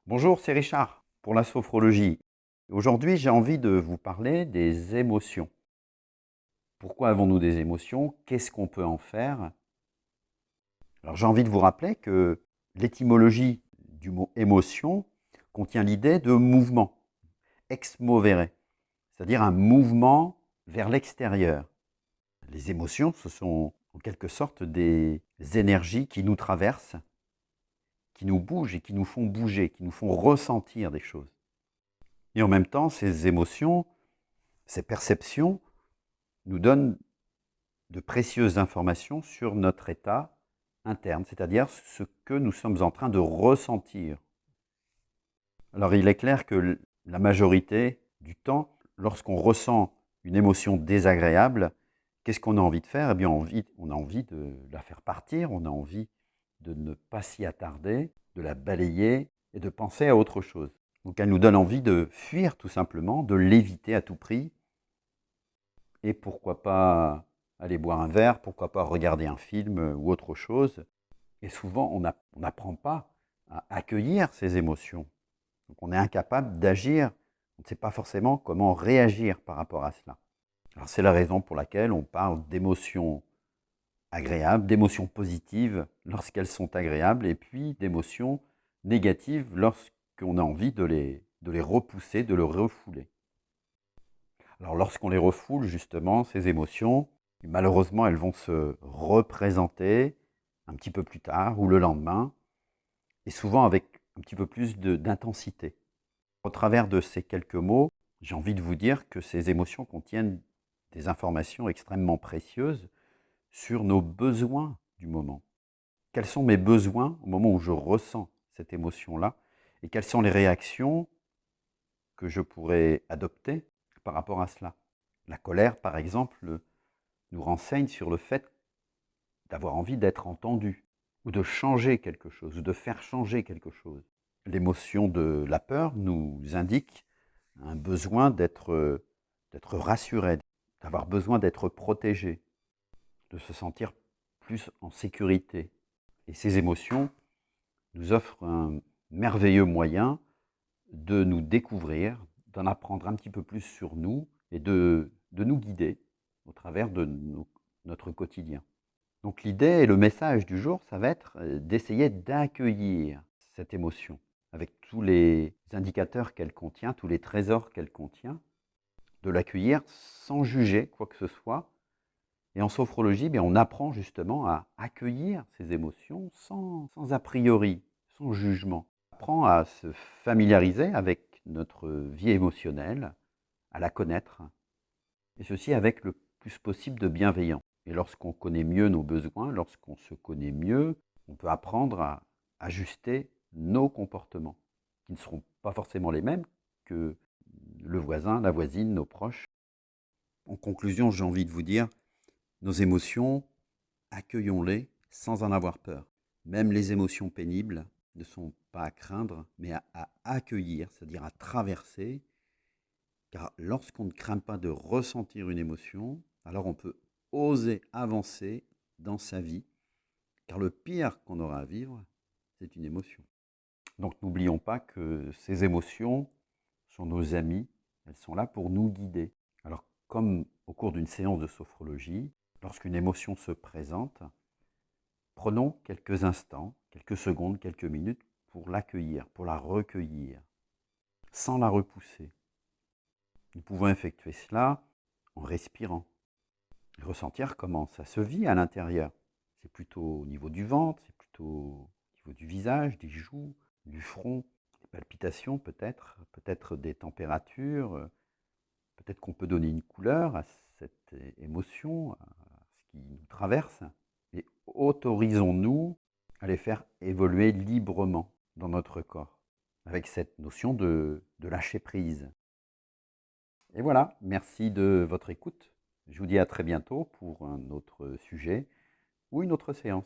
Bonjour, c'est Richard pour la sophrologie. Aujourd'hui, j'ai envie de vous parler des émotions. Pourquoi avons-nous des émotions? Qu'est-ce qu'on peut en faire? Alors, j'ai envie de vous rappeler que l'étymologie du mot émotion contient l'idée de mouvement, ex movere, c'est-à-dire un mouvement vers l'extérieur. Les émotions, ce sont en quelque sorte des énergies qui nous traversent, qui nous bougent et qui nous font bouger, qui nous font ressentir des choses. Et en même temps, ces émotions, ces perceptions nous donnent de précieuses informations sur notre état interne, c'est-à-dire ce que nous sommes en train de ressentir. Alors il est clair que la majorité du temps, lorsqu'on ressent une émotion désagréable, qu'est-ce qu'on a envie de faire? Eh bien, on a envie de la faire partir, on a envie de ne pas s'y attarder, de la balayer et de penser à autre chose. Donc elle nous donne envie de fuir tout simplement, de l'éviter à tout prix, et pourquoi pas aller boire un verre, pourquoi pas regarder un film ou autre chose. Et souvent, on n'apprend pas à accueillir ces émotions. Donc on est incapable d'agir, on ne sait pas forcément comment réagir par rapport à cela. Alors c'est la raison pour laquelle on parle d'émotions agréables, d'émotions positives lorsqu'elles sont agréables, et puis d'émotions négatives lorsqu'on a envie de les repousser, de les refouler. Alors lorsqu'on les refoule, justement, ces émotions, malheureusement, elles vont se représenter un petit peu plus tard ou le lendemain, et souvent avec un petit peu plus d'intensité. Au travers de ces quelques mots, j'ai envie de vous dire que ces émotions contiennent des informations extrêmement précieuses sur nos besoins du moment. Quels sont mes besoins au moment où je ressens cette émotion-là, et quelles sont les réactions que je pourrais adopter par rapport à cela. La colère, par exemple, nous renseigne sur le fait d'avoir envie d'être entendu, ou de changer quelque chose, ou de faire changer quelque chose. L'émotion de la peur nous indique un besoin d'être rassuré, d'avoir besoin d'être protégé, de se sentir plus en sécurité. Et ces émotions nous offrent un merveilleux moyen de nous découvrir, d'en apprendre un petit peu plus sur nous et de nous guider au travers de notre quotidien. Donc l'idée et le message du jour, ça va être d'essayer d'accueillir cette émotion avec tous les indicateurs qu'elle contient, tous les trésors qu'elle contient, de l'accueillir sans juger quoi que ce soit. Et en sophrologie, bien, on apprend justement à accueillir ces émotions sans a priori, sans jugement. On apprend à se familiariser avec notre vie émotionnelle, à la connaître, et ceci avec le plus possible de bienveillance. Et lorsqu'on connaît mieux nos besoins, lorsqu'on se connaît mieux, on peut apprendre à ajuster nos comportements, qui ne seront pas forcément les mêmes que le voisin, la voisine, nos proches. En conclusion, j'ai envie de vous dire, nos émotions, accueillons-les sans en avoir peur. Même les émotions pénibles ne sont pas à craindre, mais à accueillir, c'est-à-dire à traverser. Car lorsqu'on ne craint pas de ressentir une émotion, alors on peut oser avancer dans sa vie. Car le pire qu'on aura à vivre, c'est une émotion. Donc n'oublions pas que ces émotions sont nos amis, elles sont là pour nous guider. Alors comme au cours d'une séance de sophrologie, lorsqu'une émotion se présente, prenons quelques instants, quelques secondes, quelques minutes pour l'accueillir, pour la recueillir, sans la repousser. Nous pouvons effectuer cela en respirant, et ressentir comment ça se vit à l'intérieur. C'est plutôt au niveau du ventre, c'est plutôt au niveau du visage, des joues, du front, des palpitations peut-être, peut-être des températures, peut-être qu'on peut donner une couleur à cette émotion, à ce qui nous traverse, et autorisons-nous à les faire évoluer librement dans notre corps, avec cette notion de lâcher prise. Et voilà, merci de votre écoute. Je vous dis à très bientôt pour un autre sujet ou une autre séance.